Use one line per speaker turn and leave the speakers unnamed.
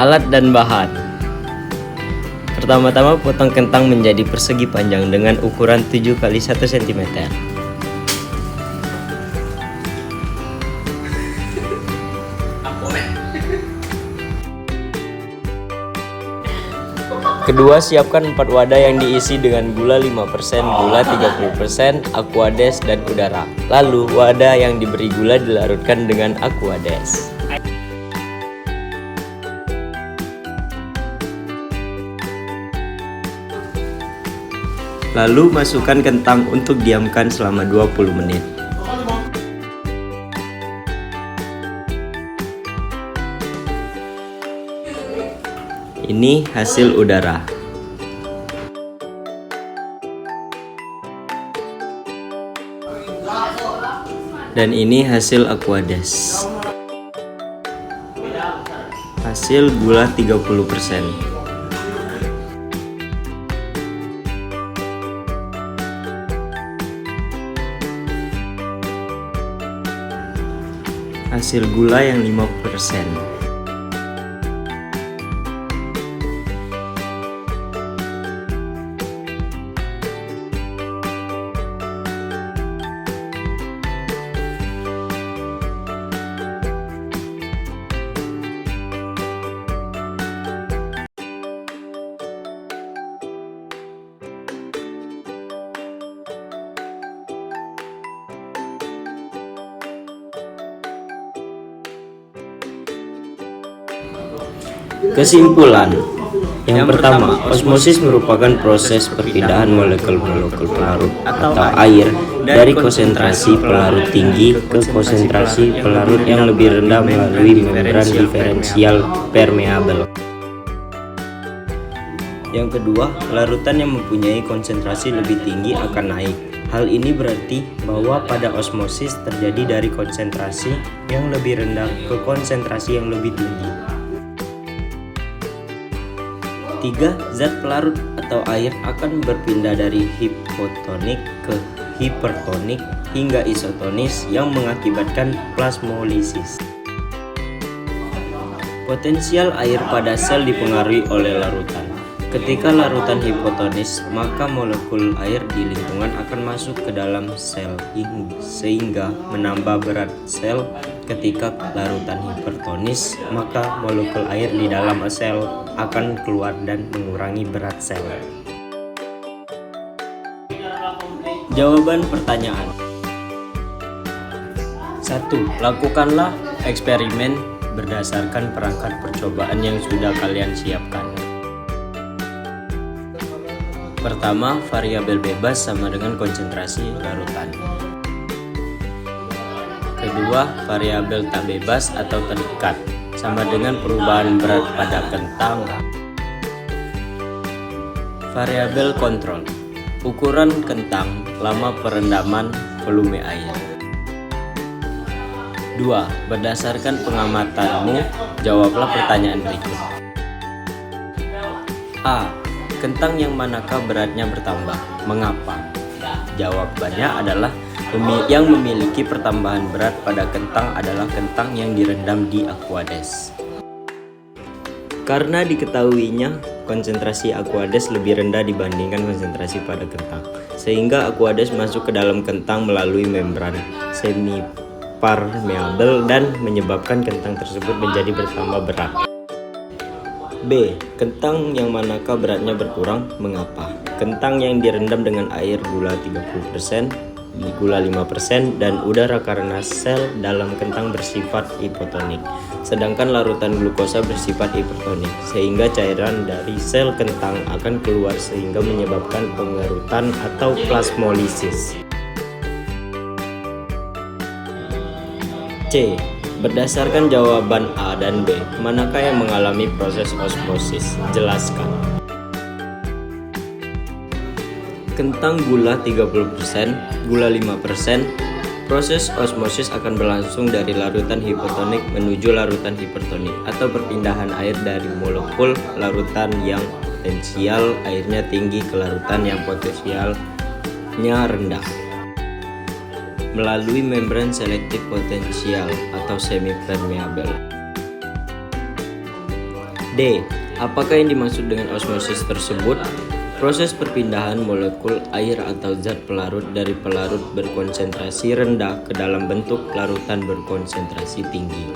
Alat dan bahan. Pertama-tama potong kentang menjadi persegi panjang dengan ukuran 7 x 1 cm. Kedua, siapkan 4 wadah yang diisi dengan gula 5%, gula 30%, aquades, dan udara. Lalu, wadah yang diberi gula dilarutkan dengan aquades. Lalu, masukkan kentang untuk diamkan selama 20 menit. Ini hasil udara. Dan ini hasil aquades. Hasil gula 30%. Hasil gula yang 5%. Kesimpulan. Yang pertama, osmosis merupakan proses perpindahan molekul-molekul pelarut atau air dari konsentrasi pelarut tinggi ke konsentrasi pelarut yang lebih rendah melalui membran diferensial permeabel. Yang kedua, larutan yang mempunyai konsentrasi lebih tinggi akan naik. Hal ini berarti bahwa pada osmosis terjadi dari konsentrasi yang lebih rendah ke konsentrasi yang lebih tinggi. 3. Zat pelarut atau air akan berpindah dari hipotonik ke hipertonik hingga isotonis yang mengakibatkan plasmolisis. Potensial air pada sel dipengaruhi oleh larutan. Ketika larutan hipotonis, maka molekul air di lingkungan akan masuk ke dalam sel sehingga menambah berat sel. Ketika larutan hipertonis, maka molekul air di dalam sel akan keluar dan mengurangi berat sel. Jawaban pertanyaan. 1. Lakukanlah eksperimen berdasarkan perangkat percobaan yang sudah kalian siapkan. Pertama, variabel bebas sama dengan konsentrasi larutan. Kedua, variabel tak bebas atau terikat sama dengan perubahan berat pada kentang. Variabel kontrol, ukuran kentang, lama perendaman, volume air. 2. Berdasarkan pengamatanmu, jawablah pertanyaan berikut. A. Kentang yang manakah beratnya bertambah? Mengapa? Jawabannya adalah yang memiliki pertambahan berat pada kentang adalah kentang yang direndam di aquades. Karena diketahuinya konsentrasi aquades lebih rendah dibandingkan konsentrasi pada kentang, sehingga aquades masuk ke dalam kentang melalui membran semipermeabel dan menyebabkan kentang tersebut menjadi bertambah berat. B. Kentang yang manakah beratnya berkurang? Mengapa? Kentang yang direndam dengan air gula 30%, gula 5%, dan udara karena sel dalam kentang bersifat hipotonik, sedangkan larutan glukosa bersifat hipertonik, sehingga cairan dari sel kentang akan keluar sehingga menyebabkan pengerutan atau plasmolisis. C. Berdasarkan jawaban A dan B, manakah yang mengalami proses osmosis? Jelaskan. Kentang gula 30%, gula 5%. Proses osmosis akan berlangsung dari larutan hipotonik menuju larutan hipertonik atau perpindahan air dari molekul larutan yang potensial airnya tinggi ke larutan yang potensialnya rendah melalui membran selektif potensial atau semipermeabel. D. Apakah yang dimaksud dengan osmosis tersebut? Proses perpindahan molekul air atau zat pelarut dari pelarut berkonsentrasi rendah ke dalam bentuk larutan berkonsentrasi tinggi.